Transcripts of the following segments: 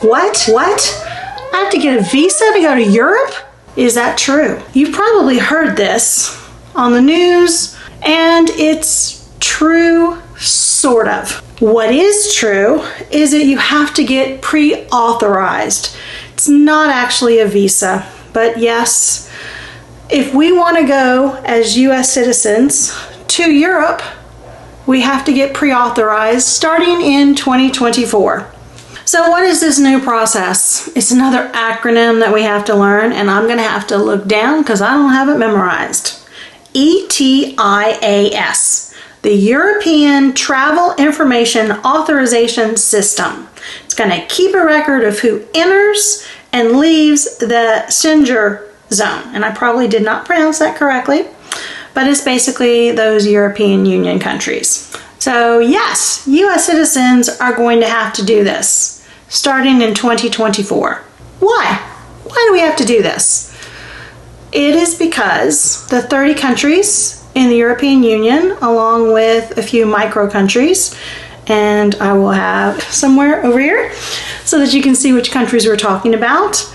What? I have to get a visa to go to Europe? Is that true? You've probably heard this on the news, and it's true, sort of. What is true is that you have to get pre-authorized. It's not actually a visa, but yes, if we want to go as US citizens to Europe, we have to get pre-authorized starting in 2024. So what is this new process? It's another acronym that we have to learn, and I'm going to have to look down because I don't have it memorized. ETIAS, the European Travel Information Authorization System. It's going to keep a record of who enters and leaves the Schengen Zone. And I probably did not pronounce that correctly, but it's basically those European Union countries. So yes, US citizens are going to have to do this starting in 2024. Why? Why do we have to do this? It is because the 30 countries in the European Union, along with a few micro countries, and I will have somewhere over here so that you can see which countries we're talking about.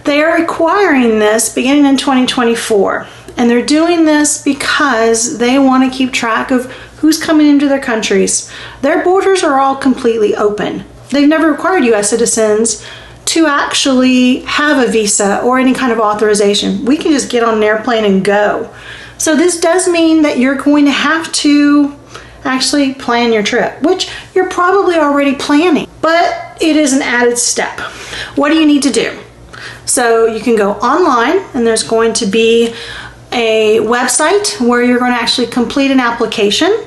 They are requiring this beginning in 2024, and they're doing this because they want to keep track of who's coming into their countries. Their borders are all completely open. They've never required US citizens to actually have a visa or any kind of authorization. We can just get on an airplane and go. So this does mean that you're going to have to actually plan your trip, which you're probably already planning, but it is an added step. What do you need to do? So you can go online, and there's going to be a website where you're going to actually complete an application,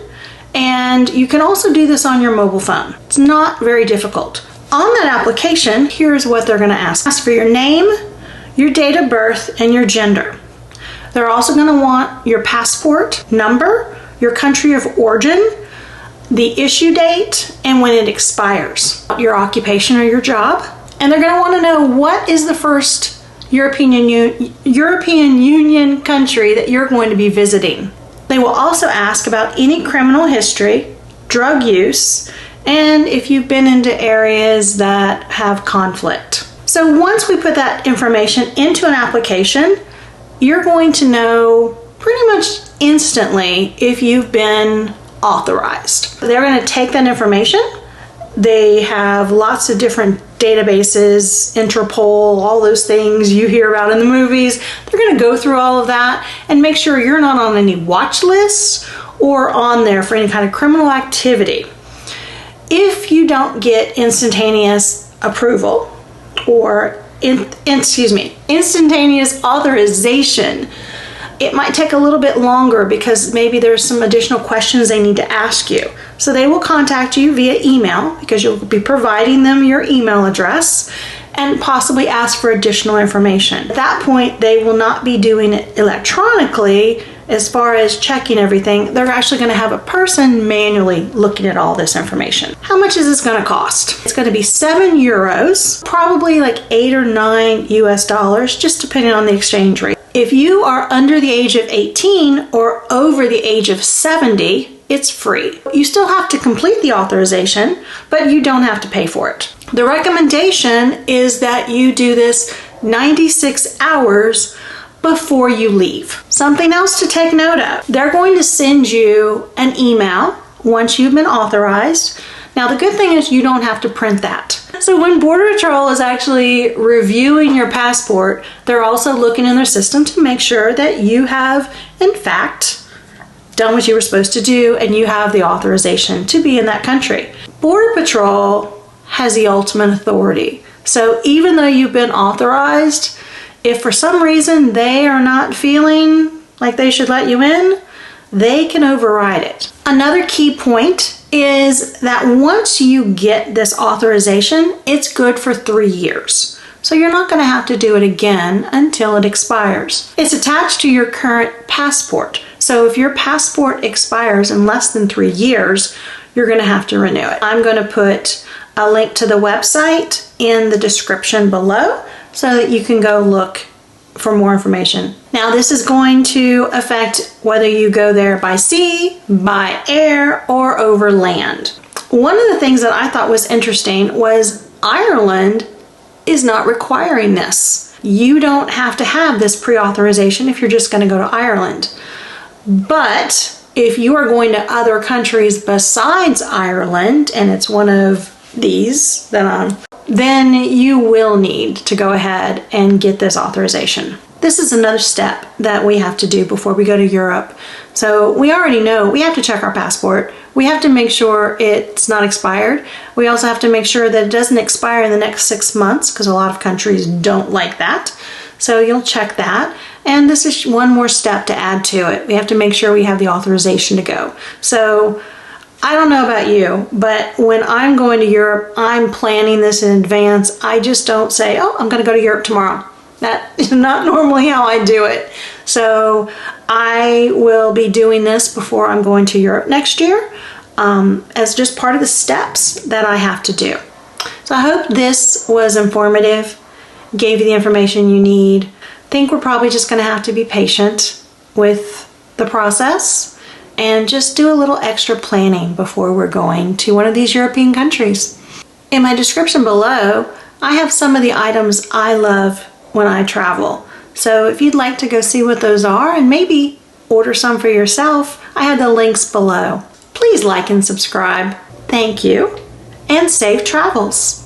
and you can also do this on your mobile phone. It's not very difficult. On that application, here's what they're going to ask. Ask for your name, your date of birth, and your gender. They're also going to want your passport number, your country of origin, the issue date, and when it expires, your occupation or your job. And they're going to want to know what is the first European Union country that you're going to be visiting. They will also ask about any criminal history, drug use, and if you've been into areas that have conflict. So once we put that information into an application, you're going to know pretty much instantly if you've been authorized. They're going to take that information. They have lots of different databases, Interpol, all those things you hear about in the movies. They're going to go through all of that and make sure you're not on any watch lists or on there for any kind of criminal activity. If you don't get instantaneous approval or instantaneous authorization, it might take a little bit longer because maybe there's some additional questions they need to ask you. So they will contact you via email because you'll be providing them your email address and possibly ask for additional information. At that point, they will not be doing it electronically as far as checking everything. They're actually going to have a person manually looking at all this information. How much is this going to cost? It's going to be €7, probably like $8 or $9 US, just depending on the exchange rate. If you are under the age of 18 or over the age of 70, it's free. You still have to complete the authorization, but you don't have to pay for it. The recommendation is that you do this 96 hours before you leave. Something else to take note of. They're going to send you an email once you've been authorized. Now, the good thing is you don't have to print that. So when Border Patrol is actually reviewing your passport, they're also looking in their system to make sure that you have, in fact, done what you were supposed to do and you have the authorization to be in that country. Border Patrol has the ultimate authority. So even though you've been authorized, if for some reason they are not feeling like they should let you in, they can override it. Another key point is that once you get this authorization, it's good for 3 years. So you're not going to have to do it again until it expires. It's attached to your current passport. So if your passport expires in less than 3 years, you're going to have to renew it. I'm going to put a link to the website in the description below so that you can go look for more information. Now, this is going to affect whether you go there by sea, by air, or over land. One of the things that I thought was interesting was Ireland is not requiring this. You don't have to have this pre-authorization if you're just going to go to Ireland. But if you are going to other countries besides Ireland, and it's one of these then you will need to go ahead and get this authorization. This is another step that we have to do before we go to Europe. So we already know we have to check our passport. We have to make sure it's not expired. We also have to make sure that it doesn't expire in the next 6 months, because a lot of countries don't like that. So you'll check that. And this is one more step to add to it. We have to make sure we have the authorization to go. So I don't know about you, but when I'm going to Europe, I'm planning this in advance. I just don't say, oh, I'm going to go to Europe tomorrow. That is not normally how I do it. So I will be doing this before I'm going to Europe next year, as just part of the steps that I have to do. So I hope this was informative, gave you the information you need. I think we're probably just going to have to be patient with the process and just do a little extra planning before we're going to one of these European countries. In my description below, I have some of the items I love when I travel. So if you'd like to go see what those are and maybe order some for yourself, I have the links below. Please like and subscribe. Thank you, and safe travels.